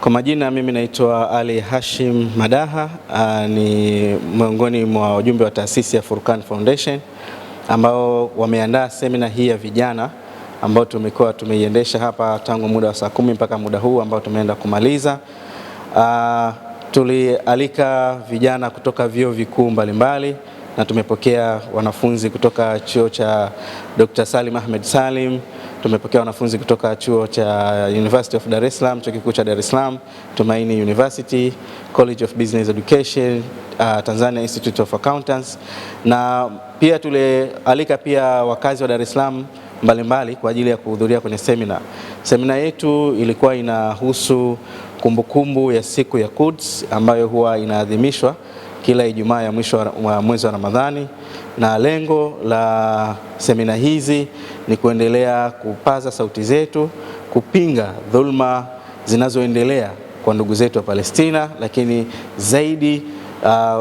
Kwa majina mimi naitwa Ali Hashim Madaha, ni miongoni mwa wajumbe wa taasisi ya Furqan Foundation ambao wameandaa semina hii ya vijana ambao tumeiendesha hapa tangu muda wa saa 10 mpaka muda huu ambao tumeenda kumaliza. Tulialika vijana kutoka vyuo vikuu mbalimbali na tumepokea wanafunzi kutoka chuo cha Dr. Salim Ahmed Salim, tumepokea wanafunzi kutoka chuo cha University of Dar es Salaam, chuo kikuu cha Dar es Salaam, Tumaini University, College of Business Education, Tanzania Institute of Accountants, na pia tulialika pia wakazi wa Dar es Salaam mbalimbali kwa ajili ya kuhudhuria kwenye semina. Semina yetu ilikuwa inahusu kumbukumbu ya siku ya Quds ambayo huwa inaadhimishwa kila Ijumaa ya mwisho wa mwezi wa Ramadhani, na lengo la semina hizi ni kuendelea kupaza sauti zetu kupinga dhulma zinazoendelea kwa ndugu zetu wa Palestina, lakini zaidi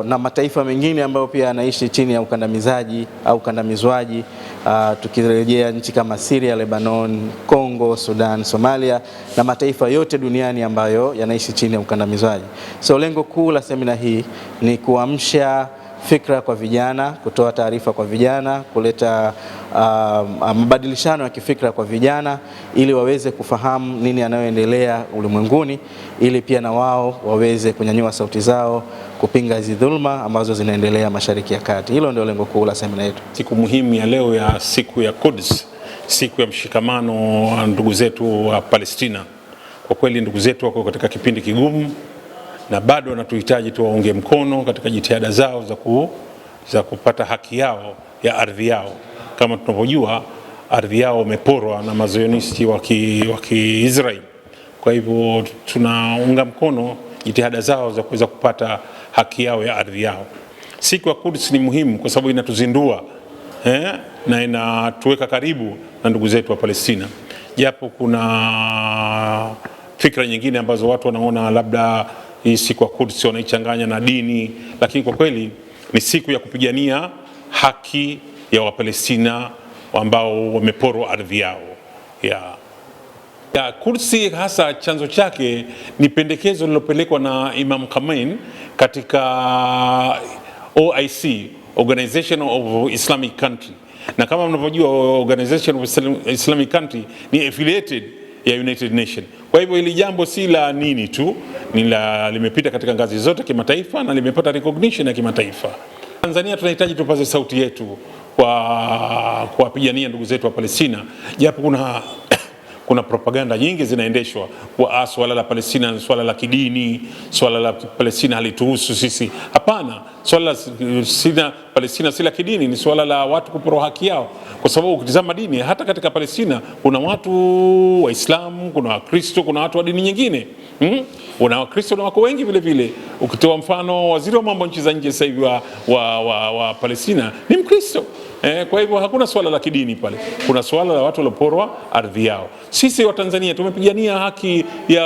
na mataifa mengine ambayo pia yanaishi chini ya ukandamizaji au ukandamizwaji, tukirejea nchi kama Syria, Lebanon, Kongo, Sudan, Somalia na mataifa yote duniani ambayo yanaishi chini ya ukandamizwaji. So lengo kuu la semina hii ni kuamsha fikra kwa vijana, kutoa taarifa kwa vijana, kuleta mabadilishano ya kifikra kwa vijana ili waweze kufahamu nini yanayoendelea ulimwenguni, ili pia na wao waweze kunyanyua sauti zao kupinga hizi dhulma ambazo zinaendelea Mashariki ya Kati. Hilo ndio lengo kuu la semina yetu. Siku muhimu ya leo ya siku ya Quds, siku ya mshikamano wa ndugu zetu wa Palestina. Kwa kweli ndugu zetu wako katika kipindi kigumu na bado wanatuhitaji tuwaunge mkono katika jitihada zao za kupata haki yao ya ardhi yao. Kama tunavyojua, ardhi yao imeporwa na mazionisti wa Kiisraeli. Kwa hivyo tunaunga mkono jitihada zao za kuweza kupata haki yao ya ardhi yao. Siku ya Quds ni muhimu kwa sababu inatuzindua na inatuweka karibu na ndugu zetu wa Palestina. Japo kuna fikra nyingine ambazo watu wanaona labda hii siku ya Quds wanaichanganya na dini, lakini kwa kweli ni siku ya kupigania haki ya Wapalestina ambao wameporwa ardhi yao. Quds hasa chanzo chake ni pendekezo lilopelekwa na Imam Khomeini katika OIC, Organization of Islamic Country. Na kama mnavyojua, Organization of Islamic Country ni affiliated ya United Nations. Kwa hivyo hili jambo si la nini tu, limepita katika ngazi zote kimataifa na limepata recognition ya kimataifa. Tanzania tunahitaji tupaze sauti yetu kwa kuwapigania ndugu zetu wa Palestina, japo kuna propaganda nyingi zinaendeshwa kwa swala la Palestina ni swala la kidini, swala la Palestina halituhusu sisi. Hapana, swala la Palestina si la kidini, ni swala la watu kuporwa haki yao. Kwa sababu ukitizama dini, hata katika Palestina kuna watu Waislamu, kuna Wakristo, kuna watu wa dini nyingine. Kuna Wakristo na wako wengi vile vile. Ukitoa mfano, waziri wa mambo nchi za nje sasa hivi wa Palestina ni Mkristo. Kwa hivyo hakuna swala la kidini pale, kuna swala la watu walioporwa ardhi yao. Sisi wa Tanzania tumepigania haki ya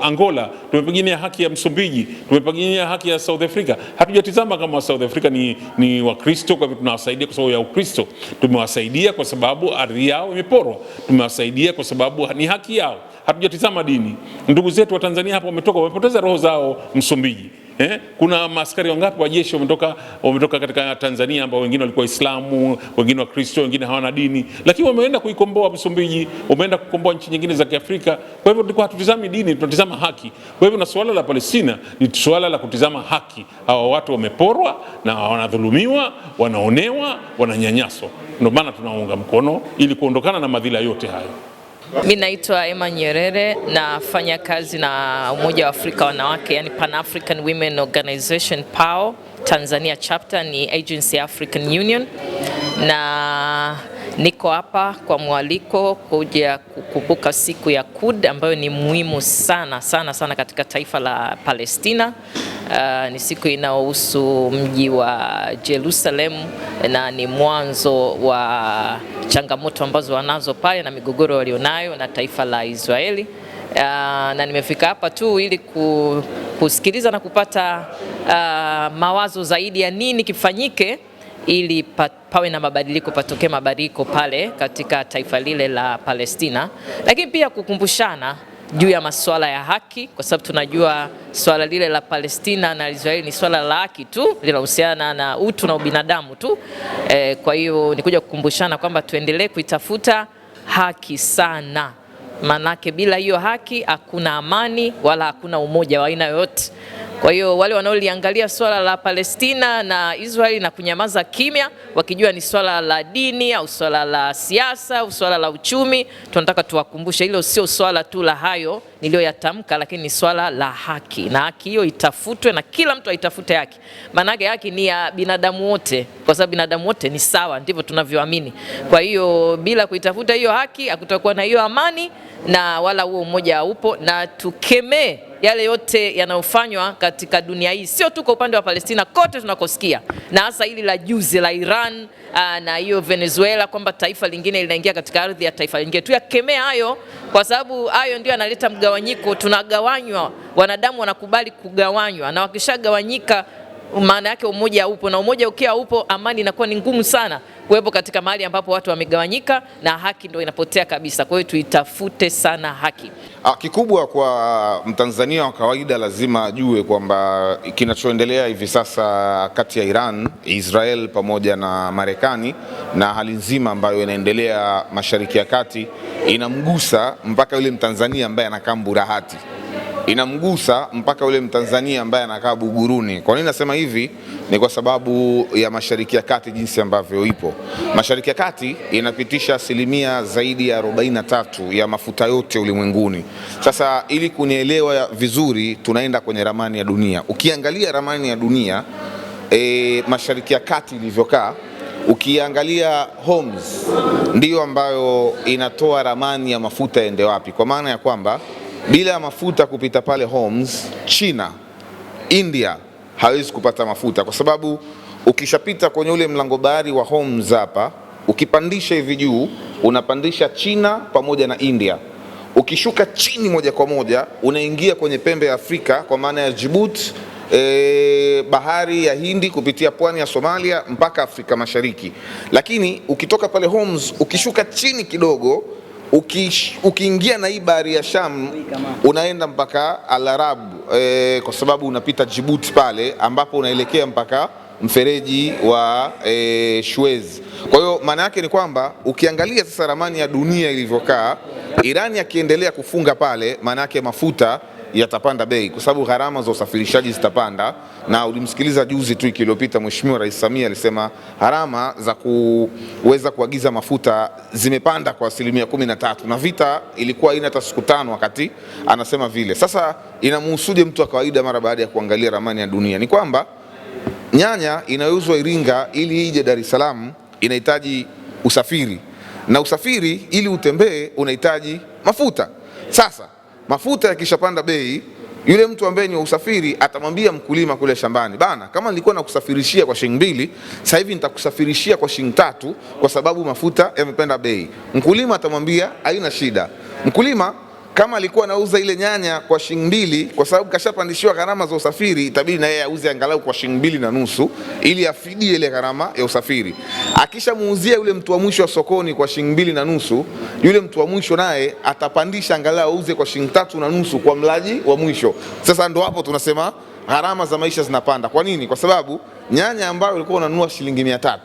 Angola, tumepigania haki ya Msumbiji, tumepigania haki ya South Africa. Hatujatizama kama South Africa ni Wakristo kwa hivyo tunawasaidia kwa sababu ya Ukristo. Tumewasaidia kwa sababu ardhi yao imeporwa, tumewasaidia kwa sababu ni haki yao. Hatujatizama dini. Ndugu zetu wa Tanzania hapo wamepoteza roho zao Msumbiji. Kuna maaskari wangapi wa jeshi wametoka katika Tanzania ambao wengine walikuwa Waislamu, wengine Wakristo, wengine hawana dini, lakini wameenda kuikomboa Msumbiji, wameenda kukomboa nchi nyingine za Kiafrika. Kwa hivyo tulikuwa hatutizami dini, tunatizama haki. Kwa hivyo na suala la Palestina ni suala la kutizama haki. Hawa watu wameporwa na wanadhulumiwa, wanaonewa, wananyanyaswa. Ndio maana tunaunga mkono ili kuondokana na madhila yote hayo. Mimi naitwa Emma Nyerere, nafanya kazi na Umoja wa Afrika Wanawake, yani Pan African Women Organization PAO, Tanzania chapter ni Agency African Union, na niko hapa kwa mwaliko kuja kukumbuka siku ya Quds ambayo ni muhimu sana sana sana katika taifa la Palestina. Ni siku inayohusu mji wa Jerusalem na ni mwanzo wa changamoto ambazo wanazo pale na migogoro walionayo na taifa la Israeli. Na nimefika hapa tu ili kusikiliza na kupata mawazo zaidi ya nini kifanyike ili pawe na mabadiliko, patokee mabadiliko pale katika taifa lile la Palestina, lakini pia kukumbushana juu ya masuala ya haki, kwa sababu tunajua swala lile la Palestina na Israeli ni swala la haki tu, linahusiana na utu na ubinadamu tu. Kwa hiyo nikuja kukumbushana kwamba tuendelee kuitafuta haki sana, manake bila hiyo haki hakuna amani wala hakuna umoja wa aina yoyote. Kwa hiyo wale wanaoliangalia swala la Palestina na Israeli na kunyamaza kimya, wakijua ni swala la dini au swala la siasa au swala la uchumi, tunataka tuwakumbushe hilo sio swala tu la hayo niliyoyatamka, lakini ni swala la haki, na haki hiyo itafutwe na kila mtu aitafute haki. Maana haki ni ya binadamu wote, kwa sababu binadamu wote ni sawa, ndivyo tunavyoamini. Kwa hiyo bila kuitafuta hiyo haki hakutakuwa na hiyo amani na wala huo umoja haupo, na tukemee yale yote yanayofanywa katika dunia hii, sio tu kwa upande wa Palestina, kote tunakosikia, na hasa hili la juzi la Iran na hiyo Venezuela, kwamba taifa lingine linaingia katika ardhi ya taifa lingine. Tuyakemea hayo, kwa sababu hayo ndio yanaleta mgawanyiko. Tunagawanywa, wanadamu wanakubali kugawanywa, na wakishagawanyika maana yake umoja haupo, na umoja ukiwa haupo, amani inakuwa ni ngumu sana kuwepo katika mahali ambapo watu wamegawanyika, na haki ndio inapotea kabisa. Kwa hiyo tuitafute sana haki. Kikubwa kwa Mtanzania wa kawaida lazima ajue kwamba kinachoendelea hivi sasa kati ya Iran, Israel pamoja na Marekani na hali nzima ambayo inaendelea Mashariki ya Kati inamgusa mpaka yule Mtanzania ambaye anakaa Mburahati, inamgusa mpaka yule Mtanzania ambaye anakaa Buguruni. Kwa nini nasema hivi? Ni kwa sababu ya Mashariki ya Kati jinsi ambavyo ipo. Mashariki ya Kati inapitisha asilimia zaidi ya 43 ya mafuta yote ulimwenguni. Sasa ili kunielewa vizuri, tunaenda kwenye ramani ya dunia. Ukiangalia ramani ya dunia, Mashariki ya Kati ilivyokaa, ukiangalia Hormuz ndiyo ambayo inatoa ramani ya mafuta yaende wapi, kwa maana ya kwamba bila mafuta kupita pale Hormuz, China, India hawezi kupata mafuta, kwa sababu ukishapita kwenye ule mlango bahari wa Hormuz hapa, ukipandisha hivi juu unapandisha China pamoja na India. Ukishuka chini moja kwa moja unaingia kwenye pembe ya Afrika, kwa maana ya Djibouti, bahari ya Hindi kupitia pwani ya Somalia mpaka Afrika Mashariki. Lakini ukitoka pale Hormuz ukishuka chini kidogo, ukiingia na hii bahari ya Sham unaenda mpaka Al-Arab, kwa sababu unapita Djibouti pale ambapo unaelekea mpaka mfereji wa Suez. Kwa hiyo maana yake ni kwamba ukiangalia sasa ramani ya dunia ilivyokaa, Irani akiendelea kufunga pale, maana yake mafuta yatapanda bei, kwa sababu gharama za usafirishaji zitapanda. Na ulimsikiliza juzi tu wiki iliyopita Mheshimiwa Rais Samia alisema gharama za kuweza kuagiza mafuta zimepanda kwa 13%, na vita ilikuwa ina hata siku 5 wakati anasema vile. Sasa inamhusuje mtu wa kawaida mara baada ya kuangalia ramani ya dunia? Ni kwamba nyanya inayouzwa Iringa ili ije Dar es Salaam inahitaji usafiri, na usafiri ili utembee unahitaji mafuta. Sasa mafuta yakishapanda bei, yule mtu ambaye ni wa usafiri atamwambia mkulima kule shambani, bana, kama nilikuwa nakusafirishia kwa shilingi 2, sasa hivi nitakusafirishia kwa shilingi 3 kwa sababu mafuta yamepanda bei. Mkulima atamwambia haina shida. Mkulima kama alikuwa anauza ile nyanya kwa shilingi 2, kwa sababu kashapandishiwa gharama za usafiri, itabidi na yeye auze angalau kwa shilingi 2.5 ili afidie ile gharama ya usafiri. Akishamuuzia yule mtu wa mwisho wa sokoni kwa shilingi 2.5, yule mtu wa mwisho naye atapandisha angalau auze kwa shilingi 3.5 kwa mlaji wa mwisho. Sasa ndo hapo tunasema gharama za maisha zinapanda. Kwa nini? Kwa sababu nyanya ambayo ulikuwa unanunua shilingi 300,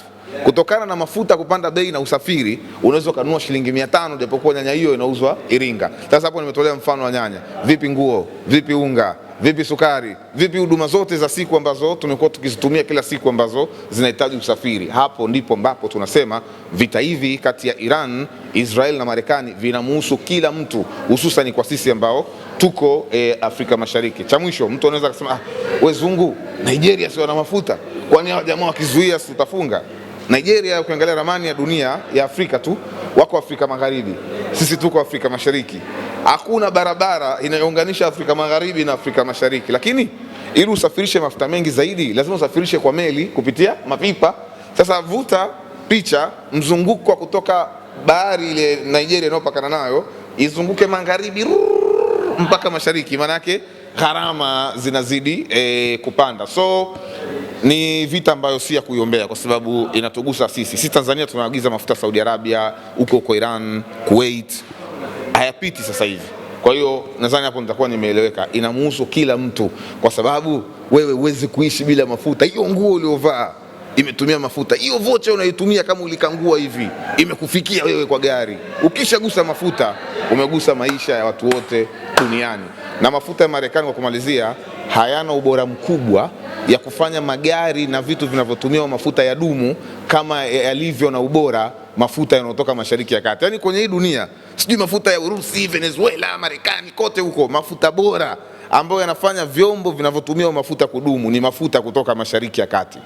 kutokana na mafuta kupanda bei na usafiri unaweza kununua shilingi 500, japokuwa nyanya hiyo inauzwa Iringa. Sasa hapo nimetolea mfano wa nyanya. Vipi nguo? Vipi unga? Vipi sukari? Vipi huduma zote za siku ambazo tunakuwa tukizitumia kila siku ambazo zinahitaji usafiri? Hapo ndipo ambapo tunasema vita hivi kati ya Iran, Israel na Marekani vinamhusu kila mtu, hususan kwa sisi ambao tuko Afrika Mashariki. Cha mwisho, mtu anaweza kusema wewe zungu, Nigeria sio na mafuta, kwani hao jamaa wakizuia tutafunga? Nigeria, ukiangalia ramani ya dunia ya Afrika tu, wako Afrika Magharibi, sisi tuko Afrika Mashariki. Hakuna barabara inayounganisha Afrika Magharibi na Afrika Mashariki, lakini ili usafirishe mafuta mengi zaidi lazima usafirishe kwa meli kupitia mapipa. Sasa vuta picha mzunguko wa kutoka bahari ile Nigeria inayopakana nayo izunguke magharibi mpaka mashariki, manake gharama zinazidi kupanda. So ni vita ambayo si ya kuiombea, kwa sababu inatugusa sisi. Sisi Tanzania tunaagiza mafuta Saudi Arabia, huko Iran, Kuwait, hayapiti sasa hivi. Kwa hiyo nadhani hapo nitakuwa nimeeleweka, inamhusu kila mtu, kwa sababu wewe huwezi kuishi bila mafuta. Hiyo nguo uliovaa imetumia mafuta, hiyo vocha unaitumia kama ulikangua hivi imekufikia wewe kwa gari. Ukishagusa mafuta umegusa maisha ya watu wote duniani. Na mafuta ya Marekani, kwa kumalizia, hayana ubora mkubwa ya kufanya magari na vitu vinavyotumia mafuta ya dumu kama yalivyo na ubora mafuta yanayotoka Mashariki ya Kati. Yaani kwenye hii dunia, sijui mafuta ya Urusi, Venezuela, Marekani, kote huko mafuta bora ambayo yanafanya vyombo vinavyotumia mafuta kudumu ni mafuta kutoka Mashariki ya Kati.